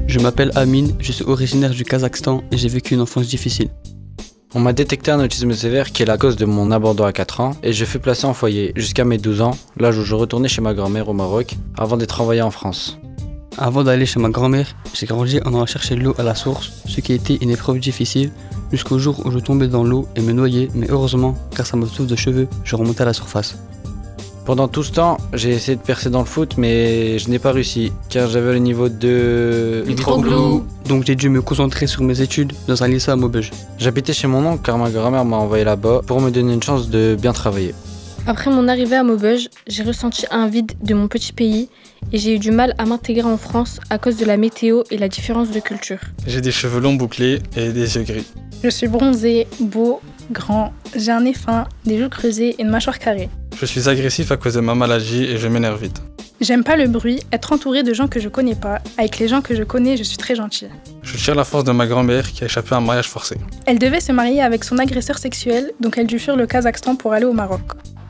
Je m'appelle Amine, je suis originaire du Kazakhstan et j'ai vécu une enfance difficile. On m'a détecté un autisme sévère qui est la cause de mon abandon à 4 ans et je fus placé en foyer jusqu'à mes 12 ans, l'âge où je retournais chez ma grand-mère au Maroc avant d'être envoyé en France. Avant d'aller chez ma grand-mère, j'ai grandi en allant chercher de l'eau à la source, ce qui a été une épreuve difficile, jusqu'au jour où je tombais dans l'eau et me noyais, mais heureusement, grâce à ma touffe de cheveux, je remontais à la surface. Pendant tout ce temps, j'ai essayé de percer dans le foot, mais je n'ai pas réussi, car j'avais le niveau de... Mitroglou. Donc j'ai dû me concentrer sur mes études dans un lycée à Maubeuge. J'habitais chez mon oncle, car ma grand-mère m'a envoyé là-bas pour me donner une chance de bien travailler. Après mon arrivée à Maubeuge, j'ai ressenti un vide de mon petit pays et j'ai eu du mal à m'intégrer en France à cause de la météo et la différence de culture. J'ai des cheveux longs bouclés et des yeux gris. Je suis bronzé, beau, grand, j'ai un nez fin, des joues creusées et une mâchoire carrée. Je suis agressif à cause de ma maladie et je m'énerve vite. J'aime pas le bruit, être entouré de gens que je connais pas. Avec les gens que je connais, je suis très gentille. Je tire la force de ma grand-mère qui a échappé à un mariage forcé. Elle devait se marier avec son agresseur sexuel, donc elle dut fuir le Kazakhstan pour aller au Maroc.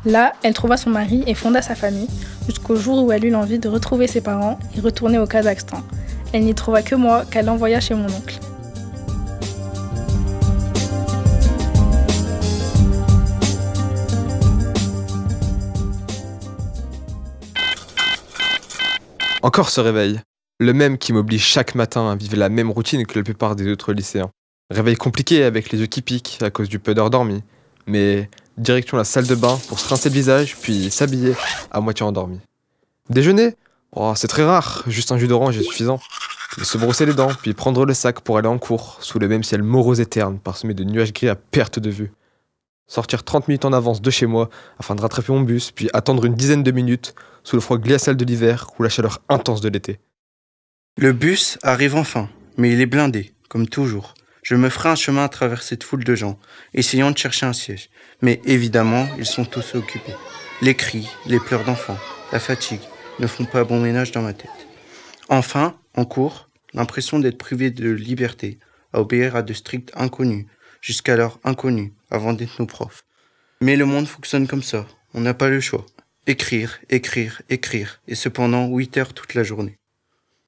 Là, elle trouva son mari et fonda sa famille, jusqu'au jour où elle eut l'envie de retrouver ses parents et retourner au Kazakhstan. Elle n'y trouva que moi qu'elle envoya chez mon oncle. Encore ce réveil, le même qui m'oblige chaque matin à vivre la même routine que la plupart des autres lycéens. Réveil compliqué avec les yeux qui piquent à cause du peu d'heures dormies, mais direction la salle de bain pour se rincer le visage puis s'habiller à moitié endormi. Déjeuner? Oh, c'est très rare, juste un jus d'orange est suffisant. Mais se brosser les dents puis prendre le sac pour aller en cours sous le même ciel morose et terne parsemé de nuages gris à perte de vue. Sortir 30 minutes en avance de chez moi afin de rattraper mon bus, puis attendre une dizaine de minutes sous le froid glacial de l'hiver ou la chaleur intense de l'été. Le bus arrive enfin, mais il est blindé, comme toujours. Je me ferai un chemin à travers cette foule de gens, essayant de chercher un siège. Mais évidemment, ils sont tous occupés. Les cris, les pleurs d'enfants, la fatigue ne font pas bon ménage dans ma tête. Enfin, en cours, l'impression d'être privé de liberté, à obéir à de stricts inconnus, jusqu'alors inconnus, avant d'être nos profs. Mais le monde fonctionne comme ça, on n'a pas le choix. Écrire, écrire, écrire, et cependant 8 heures toute la journée.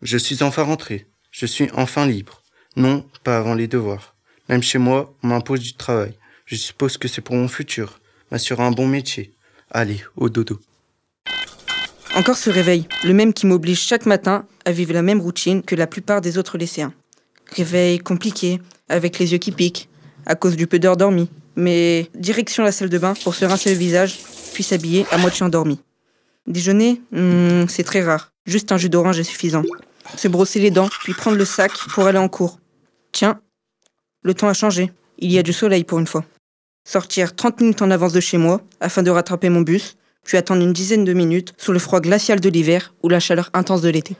Je suis enfin rentré, je suis enfin libre. Non, pas avant les devoirs. Même chez moi, on m'impose du travail. Je suppose que c'est pour mon futur, m'assurer un bon métier. Allez, au dodo. Encore ce réveil, le même qui m'oblige chaque matin à vivre la même routine que la plupart des autres lycéens. Réveil compliqué, avec les yeux qui piquent, à cause du peu d'heures dormies. Mais direction la salle de bain pour se rincer le visage, puis s'habiller à moitié endormi. Déjeuner, c'est très rare. Juste un jus d'orange est suffisant. Se brosser les dents, puis prendre le sac pour aller en cours. Tiens, le temps a changé. Il y a du soleil pour une fois. Sortir 30 minutes en avance de chez moi afin de rattraper mon bus, puis attendre une dizaine de minutes sous le froid glacial de l'hiver ou la chaleur intense de l'été.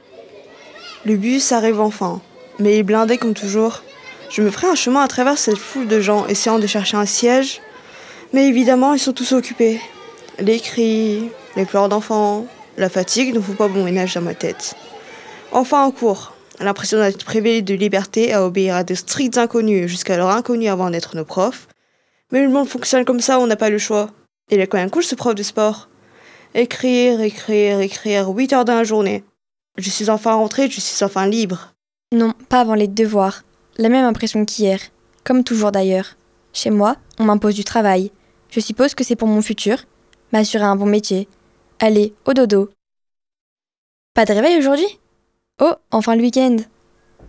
Le bus arrive enfin, mais il est blindé comme toujours. Je me ferai un chemin à travers cette foule de gens essayant de chercher un siège, mais évidemment ils sont tous occupés. Les cris, les pleurs d'enfants, la fatigue ne font pas bon ménage dans ma tête. Enfin en cours, l'impression d'être privé de liberté à obéir à de stricts inconnus jusqu'alors inconnus avant d'être nos profs. Mais le monde fonctionne comme ça, on n'a pas le choix. Il est quand même cool ce prof de sport. Écrire, écrire, écrire, 8 heures dans la journée. Je suis enfin rentrée, je suis enfin libre. Non, pas avant les devoirs. La même impression qu'hier. Comme toujours d'ailleurs. Chez moi, on m'impose du travail. Je suppose que c'est pour mon futur. M'assurer un bon métier. Allez, au dodo. Pas de réveil aujourd'hui? Oh, enfin le week-end.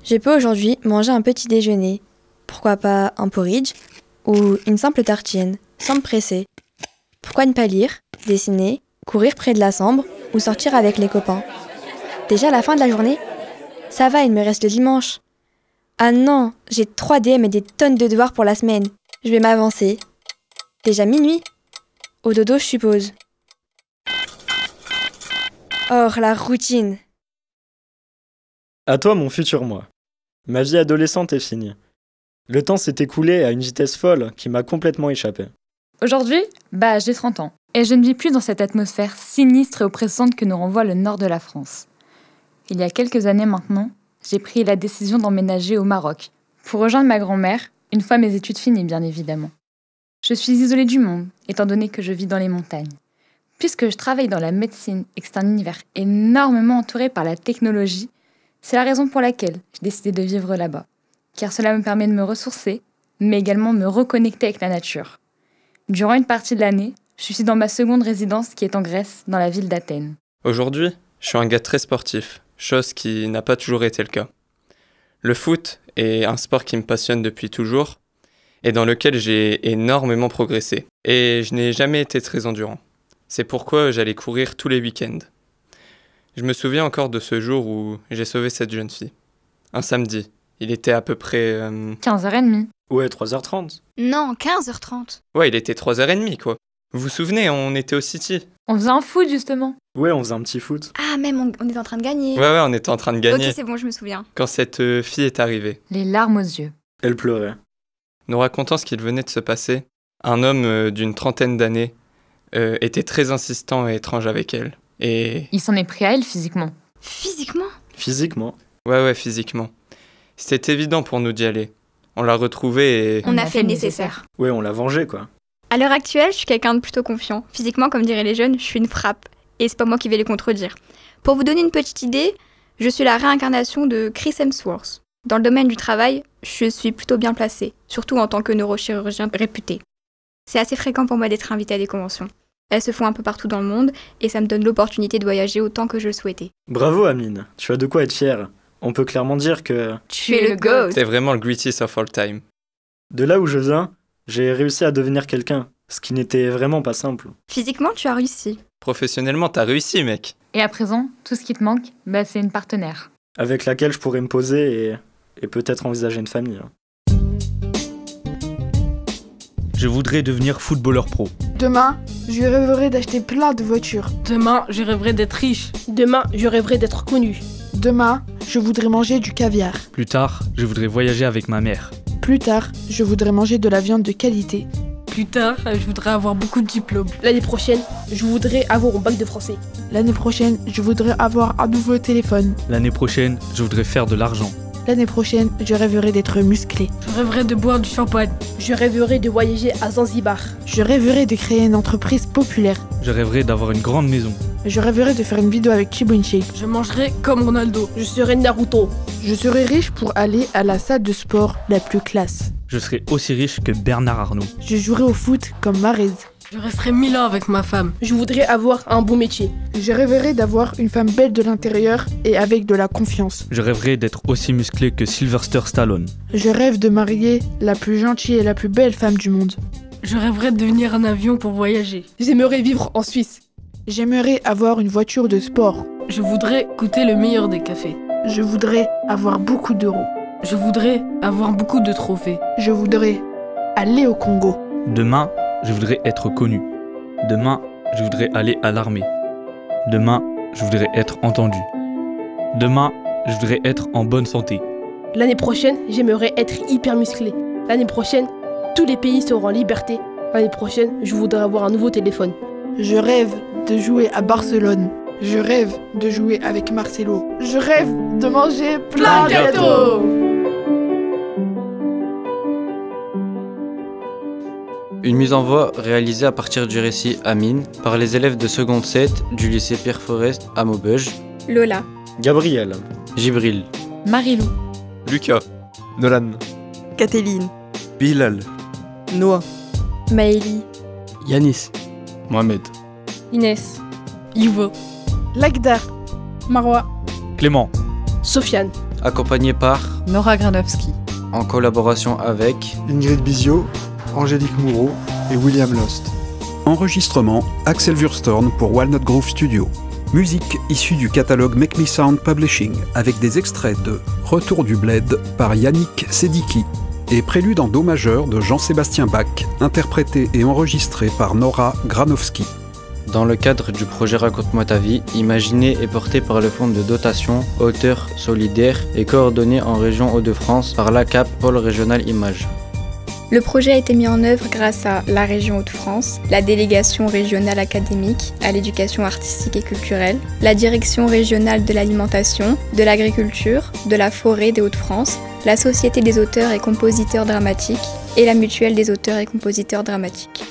Je peux aujourd'hui manger un petit déjeuner. Pourquoi pas un porridge ou une simple tartine, sans me presser. Pourquoi ne pas lire, dessiner, courir près de la Sambre ou sortir avec les copains? Déjà la fin de la journée? Ça va, il me reste le dimanche. Ah non, j'ai 3 DM et des tonnes de devoirs pour la semaine. Je vais m'avancer. Déjà minuit? Au dodo, je suppose. Oh, la routine. À toi, mon futur moi. Ma vie adolescente est finie. Le temps s'est écoulé à une vitesse folle qui m'a complètement échappé. Aujourd'hui, j'ai 30 ans. Et je ne vis plus dans cette atmosphère sinistre et oppressante que nous renvoie le nord de la France. Il y a quelques années maintenant, j'ai pris la décision d'emménager au Maroc, pour rejoindre ma grand-mère, une fois mes études finies bien évidemment. Je suis isolée du monde, étant donné que je vis dans les montagnes. Puisque je travaille dans la médecine et que c'est un univers énormément entouré par la technologie, C'est la raison pour laquelle j'ai décidé de vivre là-bas, car cela me permet de me ressourcer, mais également me reconnecter avec la nature. Durant une partie de l'année, je suis dans ma seconde résidence qui est en Grèce, dans la ville d'Athènes. Aujourd'hui, je suis un gars très sportif, chose qui n'a pas toujours été le cas. Le foot est un sport qui me passionne depuis toujours et dans lequel j'ai énormément progressé. Et je n'ai jamais été très endurant. C'est pourquoi j'allais courir tous les week-ends. Je me souviens encore de ce jour où j'ai sauvé cette jeune fille. Un samedi. Il était à peu près... 15h30. Ouais, 3h30. Non, 15h30. Ouais, il était 3h30, quoi. Vous vous souvenez, on était au City. On faisait un foot, justement. Ouais, on faisait un petit foot. Ah, même on était en train de gagner. Ouais, on était en train de gagner. Ok, c'est bon, je me souviens. Quand cette fille est arrivée. Les larmes aux yeux. Elle pleurait. Nous racontant ce qu'il venait de se passer, un homme d'une 30aine d'années était très insistant et étrange avec elle. Et... Il s'en est pris à elle physiquement. Physiquement ? Physiquement. Ouais, physiquement. C'était évident pour nous d'y aller. On l'a retrouvée et... On a fait le nécessaire. Ouais, on l'a vengée, quoi. À l'heure actuelle, je suis quelqu'un de plutôt confiant. Physiquement, comme diraient les jeunes, je suis une frappe. Et c'est pas moi qui vais les contredire. Pour vous donner une petite idée, je suis la réincarnation de Chris Hemsworth. Dans le domaine du travail, je suis plutôt bien placée, surtout en tant que neurochirurgien réputé. C'est assez fréquent pour moi d'être invitée à des conventions. Elles se font un peu partout dans le monde et ça me donne l'opportunité de voyager autant que je le souhaitais. Bravo Amine, tu as de quoi être fière. On peut clairement dire que... Tu es le GOAT. C'est vraiment le greatest of all time. De là où je viens, j'ai réussi à devenir quelqu'un, ce qui n'était vraiment pas simple. Physiquement, tu as réussi. Professionnellement, t'as réussi, mec. Et à présent, tout ce qui te manque, c'est une partenaire. Avec laquelle je pourrais me poser et peut-être envisager une famille. Je voudrais devenir footballeur pro. Demain, je rêverai d'acheter plein de voitures. Demain, je rêverai d'être riche. Demain, je rêverai d'être connu. Demain, je voudrais manger du caviar. Plus tard, je voudrais voyager avec ma mère. Plus tard, je voudrais manger de la viande de qualité. Plus tard, je voudrais avoir beaucoup de diplômes. L'année prochaine, je voudrais avoir un bac de français. L'année prochaine, je voudrais avoir un nouveau téléphone. L'année prochaine, je voudrais faire de l'argent. L'année prochaine, je rêverai d'être musclé. Je rêverai de boire du champagne. Je rêverai de voyager à Zanzibar. Je rêverai de créer une entreprise populaire. Je rêverai d'avoir une grande maison. Je rêverai de faire une vidéo avec Chibunchi. Je mangerai comme Ronaldo. Je serai Naruto. Je serai riche pour aller à la salle de sport la plus classe. Je serai aussi riche que Bernard Arnault. Je jouerai au foot comme Mahrez. Je resterai 1000 ans avec ma femme. Je voudrais avoir un bon métier. Je rêverai d'avoir une femme belle de l'intérieur et avec de la confiance. Je rêverai d'être aussi musclé que Sylvester Stallone. Je rêve de marier la plus gentille et la plus belle femme du monde. Je rêverais de devenir un avion pour voyager. J'aimerais vivre en Suisse. J'aimerais avoir une voiture de sport. Je voudrais goûter le meilleur des cafés. Je voudrais avoir beaucoup d'euros. Je voudrais avoir beaucoup de trophées. Je voudrais aller au Congo. Demain, je voudrais être connu. Demain, je voudrais aller à l'armée. Demain, je voudrais être entendu. Demain, je voudrais être en bonne santé. L'année prochaine, j'aimerais être hyper musclé. L'année prochaine, tous les pays seront en liberté. L'année prochaine, je voudrais avoir un nouveau téléphone. Je rêve de jouer à Barcelone. Je rêve de jouer avec Marcelo. Je rêve de manger plein de gâteaux. Une mise en voix réalisée à partir du récit Amine par les élèves de seconde 7 du lycée Pierre Forest à Maubeuge. Lola. Gabriel. Gibril. Marilou. Lucas. Nolan. Cathéline. Bilal. Noah. Maëlie. Yanis. Mohamed. Inès. Ivo. Lagda. Marwa. Clément. Sofiane. Accompagné par Nora Granowski. en collaboration avec Ingrid Bizio, Angélique Moureau et William Lost. Enregistrement Axel Wurstorn pour Walnut Grove Studio. Musique issue du catalogue Make Me Sound Publishing avec des extraits de Retour du Bled par Yannick Sediki et Prélude en Do majeur de Jean-Sébastien Bach, interprété et enregistré par Nora Granowski. Dans le cadre du projet Raconte-moi ta vie, imaginé et porté par le Fonds de dotation Auteurs solidaires et coordonné en région Hauts-de-France par l'ACAP Pôle Régional Images. Le projet a été mis en œuvre grâce à la région Hauts-de-France, la délégation régionale académique à l'éducation artistique et culturelle, la direction régionale de l'alimentation, de l'agriculture, de la forêt des Hauts-de-France, la Société des auteurs et compositeurs dramatiques et la Mutuelle des auteurs et compositeurs dramatiques.